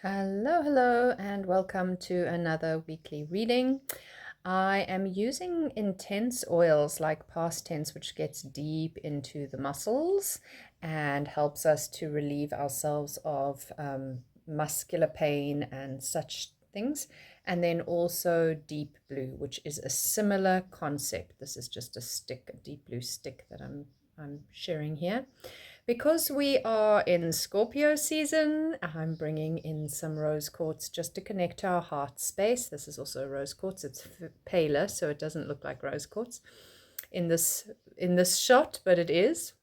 Hello, and welcome to another weekly reading. I am using intense oils like past tense, which gets deep into the muscles and helps us to relieve ourselves of muscular pain and such things. And then also deep blue, which is a similar concept. This is just a stick, a deep blue stick that I'm sharing here. Because we are in Scorpio season, I'm bringing in some rose quartz just to connect to our heart space. This is also a rose quartz. It's paler, so it doesn't look like rose quartz in this shot, but it is.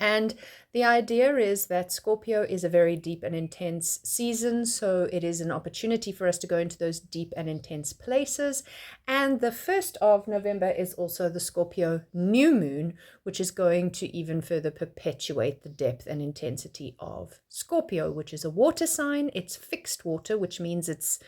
And the idea is that Scorpio is a very deep and intense season, so it is an opportunity for us to go into those deep and intense places. And the 1st of November is also the Scorpio new moon, which is going to even further perpetuate the depth and intensity of Scorpio, which is a water sign. It's fixed water, which means it's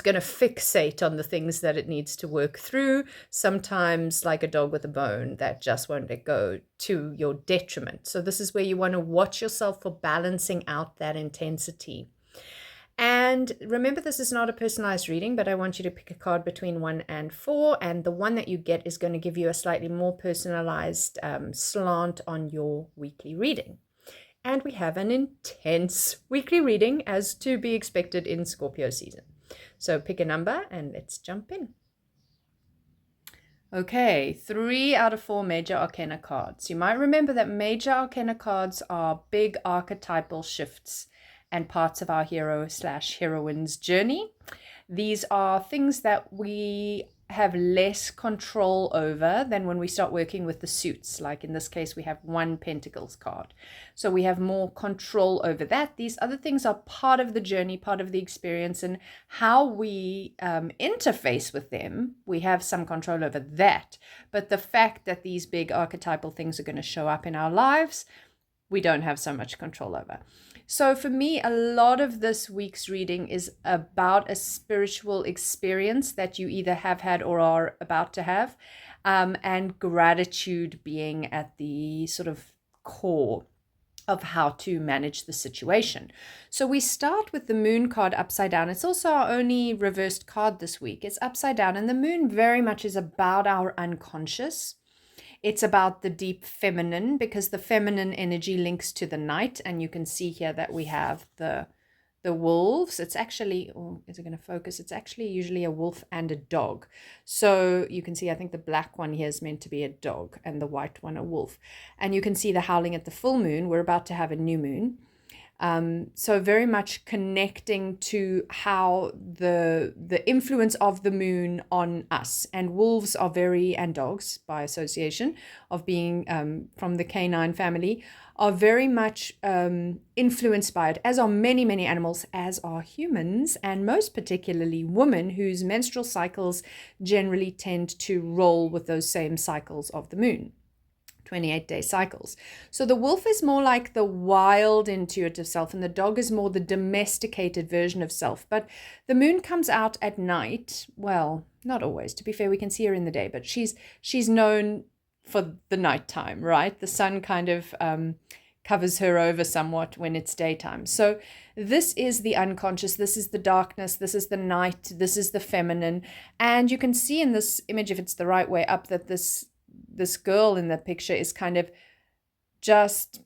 going to fixate on the things that it needs to work through, sometimes like a dog with a bone that just won't let go to your detriment. So this is where you want to watch yourself for balancing out that intensity. And remember, this is not a personalized reading, but I want you to pick a card between 1 and 4, and the one that you get is going to give you a slightly more personalized slant on your weekly reading. And we have an intense weekly reading, as to be expected in Scorpio season. So pick a number and let's jump in. Okay, 3 out of 4 major arcana cards. You might remember that major arcana cards are big archetypal shifts and parts of our hero/heroine's journey. These are things that we have less control over than when we start working with the suits. Like in this case, we have 1 Pentacles card. So we have more control over that. These other things are part of the journey, part of the experience, and how we interface with them, we have some control over that. But the fact that these big archetypal things are going to show up in our lives, we don't have so much control over. So for me, a lot of this week's reading is about a spiritual experience that you either have had or are about to have, and gratitude being at the sort of core of how to manage the situation. So we start with the moon card upside down. It's also our only reversed card this week. It's upside down, and the moon very much is about our unconscious. It's about the deep feminine, because the feminine energy links to the night. And you can see here that we have the wolves. It's actually, is it going to focus? It's actually usually a wolf and a dog. So you can see, I think the black one here is meant to be a dog and the white one a wolf. And you can see the howling at the full moon. We're about to have a new moon. So very much connecting to how the influence of the moon on us. And wolves are and dogs by association of being from the canine family, are very much influenced by it, as are many, many animals, as are humans, and most particularly women, whose menstrual cycles generally tend to roll with those same cycles of the moon. 28-day cycles. So the wolf is more like the wild intuitive self, and the dog is more the domesticated version of self. But the moon comes out at night. Well, not always. To be fair, we can see her in the day, but she's known for the nighttime, right? The sun kind of covers her over somewhat when it's daytime. So this is the unconscious, this is the darkness, this is the night, this is the feminine. And you can see in this image, if it's the right way up, that this girl in the picture is kind of just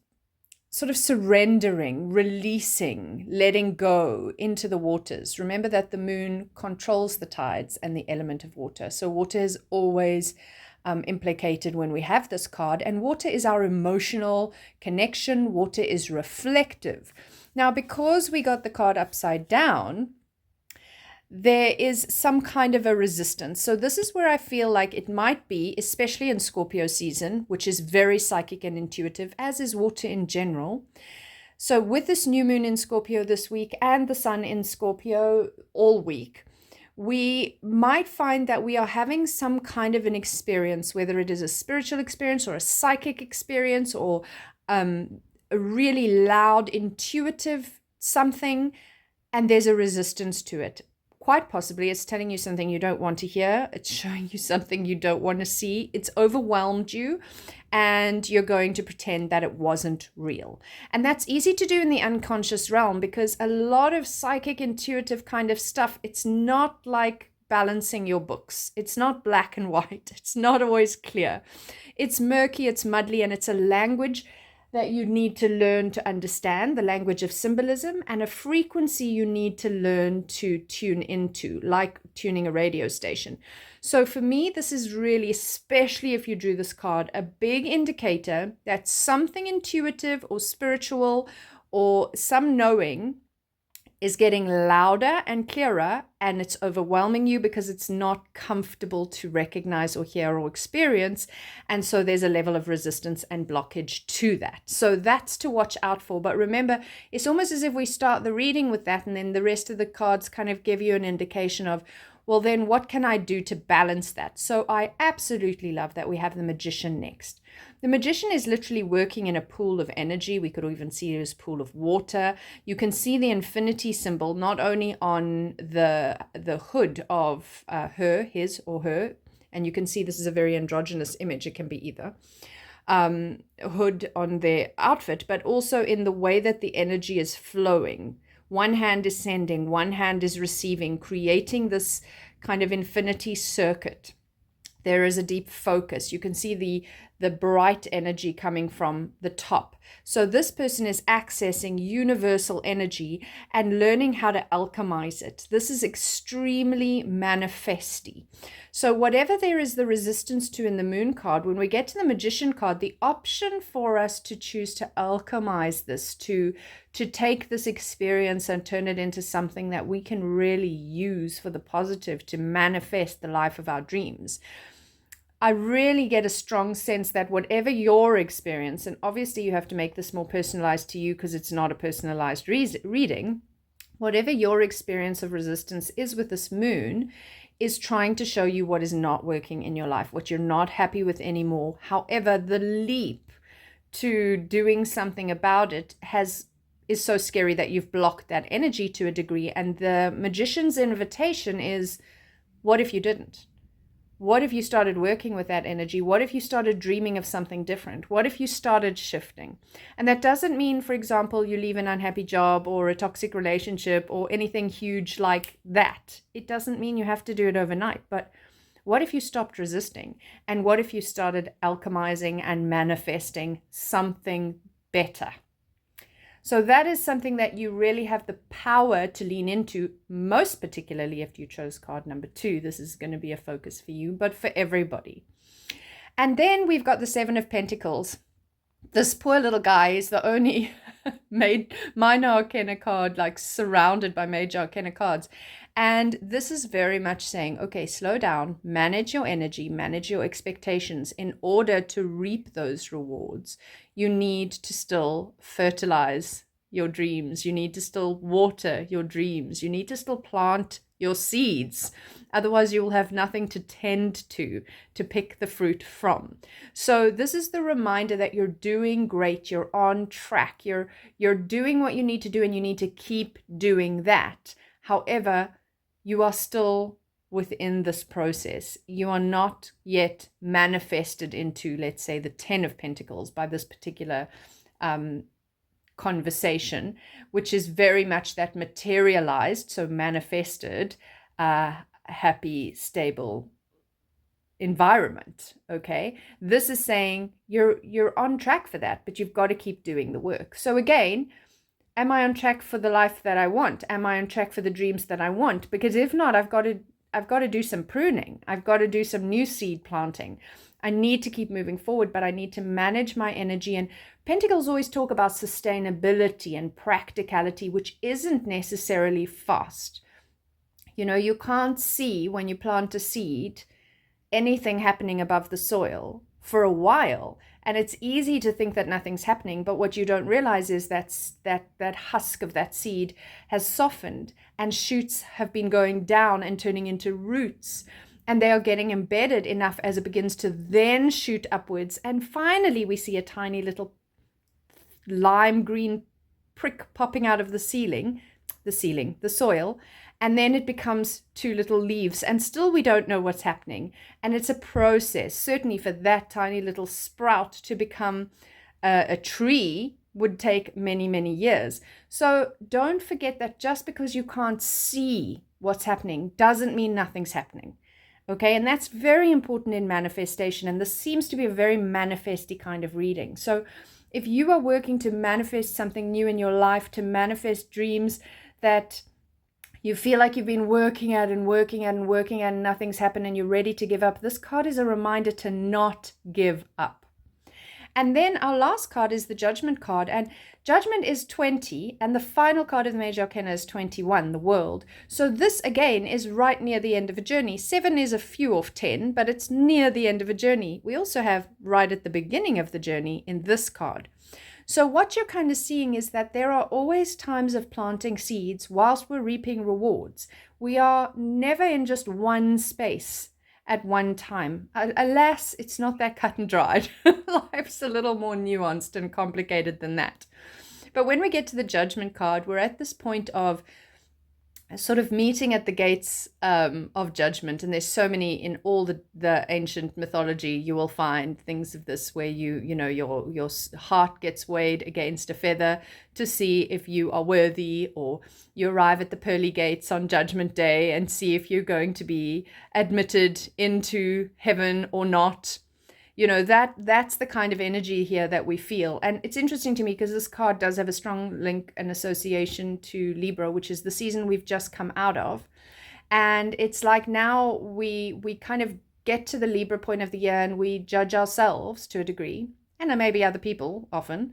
sort of surrendering, releasing, letting go into the waters. Remember that the moon controls the tides and the element of water. So water is always implicated when we have this card, and water is our emotional connection. Water is reflective. Now, because we got the card upside down, there is some kind of a resistance. So this is where I feel like it might be, especially in Scorpio season, which is very psychic and intuitive, as is water in general. So with this new moon in Scorpio this week and the sun in Scorpio all week, we might find that we are having some kind of an experience, whether it is a spiritual experience or a psychic experience or a really loud, intuitive something, and there's a resistance to it. quite possibly it's telling you something you don't want to hear. It's showing you something you don't want to see. It's overwhelmed you, and you're going to pretend that it wasn't real. And that's easy to do in the unconscious realm, because a lot of psychic, intuitive kind of stuff, it's not like balancing your books. It's not black and white. It's not always clear. It's murky, it's muddly, and it's a language that you need to learn to understand, the language of symbolism, and a frequency you need to learn to tune into, like tuning a radio station. So for me, this is really, especially if you drew this card, a big indicator that something intuitive or spiritual or some knowing is getting louder and clearer, and it's overwhelming you because it's not comfortable to recognize or hear or experience. And so there's a level of resistance and blockage to that. So that's to watch out for. But remember, it's almost as if we start the reading with that, and then the rest of the cards kind of give you an indication of, well, then what can I do to balance that? So I absolutely love that we have the Magician next. The Magician is literally working in a pool of energy. We could even see it as a pool of water. You can see the infinity symbol not only on the hood of his or her, and you can see this is a very androgynous image. It can be either hood on their outfit, but also in the way that the energy is flowing. One hand is sending, one hand is receiving, creating this kind of infinity circuit. There is a deep focus. You can see the bright energy coming from the top. So this person is accessing universal energy and learning how to alchemize it. This is extremely manifesty. So whatever there is the resistance to in the Moon card, when we get to the Magician card, the option for us to choose to alchemize this, to take this experience and turn it into something that we can really use for the positive, to manifest the life of our dreams. I really get a strong sense that whatever your experience, and obviously you have to make this more personalized to you because it's not a personalized reading, whatever your experience of resistance is with this Moon is trying to show you what is not working in your life, what you're not happy with anymore. However, the leap to doing something about it is so scary that you've blocked that energy to a degree. And the Magician's invitation is, what if you didn't? What if you started working with that energy? What if you started dreaming of something different? What if you started shifting? And that doesn't mean, for example, you leave an unhappy job or a toxic relationship or anything huge like that. It doesn't mean you have to do it overnight. But what if you stopped resisting? And what if you started alchemizing and manifesting something better? So that is something that you really have the power to lean into, most particularly if you chose card number 2. This is going to be a focus for you, but for everybody. And then we've got the 7 of Pentacles. This poor little guy is the only minor arcana card, like surrounded by major arcana cards. And this is very much saying, okay, slow down, manage your energy, manage your expectations. In order to reap those rewards, you need to still fertilize your dreams. You need to still water your dreams. You need to still plant your seeds. Otherwise, you will have nothing to tend to pick the fruit from. So this is the reminder that you're doing great. You're on track. You're doing what you need to do, and you need to keep doing that. However, you are still within this process. You are not yet manifested into, let's say, the 10 of Pentacles by this particular conversation, which is very much that materialized, so manifested, happy, stable environment. Okay, this is saying you're on track for that, but you've got to keep doing the work. So again, am I on track for the life that I want? Am I on track for the dreams that I want? Because if not, I've got to do some pruning. I've got to do some new seed planting. I need to keep moving forward, but I need to manage my energy. And Pentacles always talk about sustainability and practicality, which isn't necessarily fast. You know, you can't see when you plant a seed anything happening above the soil for a while. And it's easy to think that nothing's happening, but what you don't realize is that husk of that seed has softened, and shoots have been going down and turning into roots, and they are getting embedded enough as it begins to then shoot upwards. And finally, we see a tiny little lime green prick popping out of the ceiling. the ceiling, the soil, and then it becomes two little leaves, and still we don't know what's happening. And it's a process. Certainly for that tiny little sprout to become a tree would take many, many years. So don't forget that just because you can't see what's happening doesn't mean nothing's happening. Okay, and that's very important in manifestation. And this seems to be a very manifesty kind of reading. So if you are working to manifest something new in your life, to manifest dreams that you feel like you've been working at and working at and working at and nothing's happened and you're ready to give up, this card is a reminder to not give up. And then our last card is the Judgment card. And Judgment is 20, and the final card of the Major Arcana is 21, the World. So this, again, is right near the end of a journey. 7 is a few off 10, but it's near the end of a journey. We also have right at the beginning of the journey in this card. So what you're kind of seeing is that there are always times of planting seeds whilst we're reaping rewards. We are never in just one space at one time. Alas, it's not that cut and dried. Life's a little more nuanced and complicated than that. But when we get to the Judgment card, we're at this point of sort of meeting at the gates of judgment. And there's so many in all the ancient mythology. You will find things of this where your heart gets weighed against a feather to see if you are worthy, or you arrive at the pearly gates on Judgment Day and see if you're going to be admitted into heaven or not. That's the kind of energy here that we feel. And it's interesting to me because this card does have a strong link and association to Libra, which is the season we've just come out of. And it's like now we kind of get to the Libra point of the year and we judge ourselves to a degree, and then maybe other people often.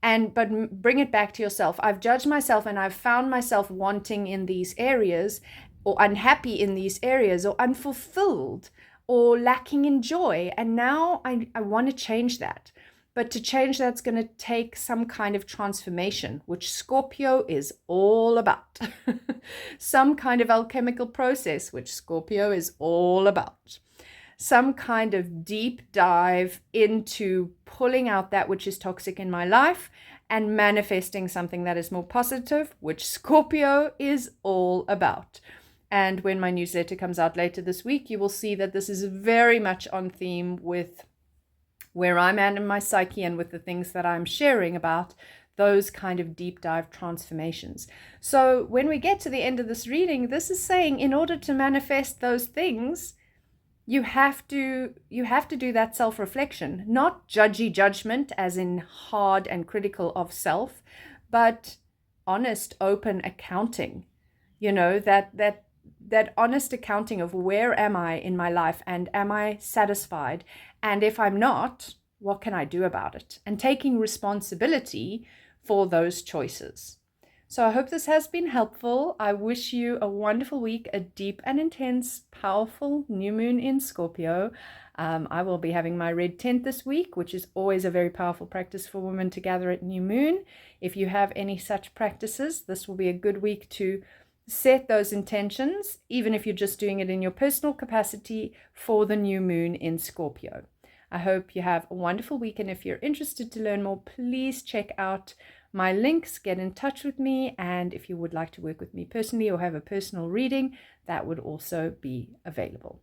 But bring it back to yourself. I've judged myself and I've found myself wanting in these areas, or unhappy in these areas, or unfulfilled, or lacking in joy. And now I want to change that. But to change that's going to take some kind of transformation, which Scorpio is all about. Some kind of alchemical process, which Scorpio is all about. Some kind of deep dive into pulling out that which is toxic in my life and manifesting something that is more positive, which Scorpio is all about. And when my newsletter comes out later this week, you will see that this is very much on theme with where I'm at in my psyche and with the things that I'm sharing about those kind of deep dive transformations. So when we get to the end of this reading, this is saying in order to manifest those things, you have to do that self-reflection, not judgy judgment as in hard and critical of self, but honest, open accounting. That honest accounting of where am I in my life and am I satisfied? And if I'm not, what can I do about it? And taking responsibility for those choices. So I hope this has been helpful. I wish you a wonderful week, a deep and intense, powerful new moon in Scorpio. I will be having my red tent this week, which is always a very powerful practice for women to gather at new moon. If you have any such practices, this will be a good week to set those intentions, even if you're just doing it in your personal capacity for the new moon in Scorpio. I hope you have a wonderful week. And if you're interested to learn more, please check out my links, get in touch with me. And if you would like to work with me personally or have a personal reading, that would also be available.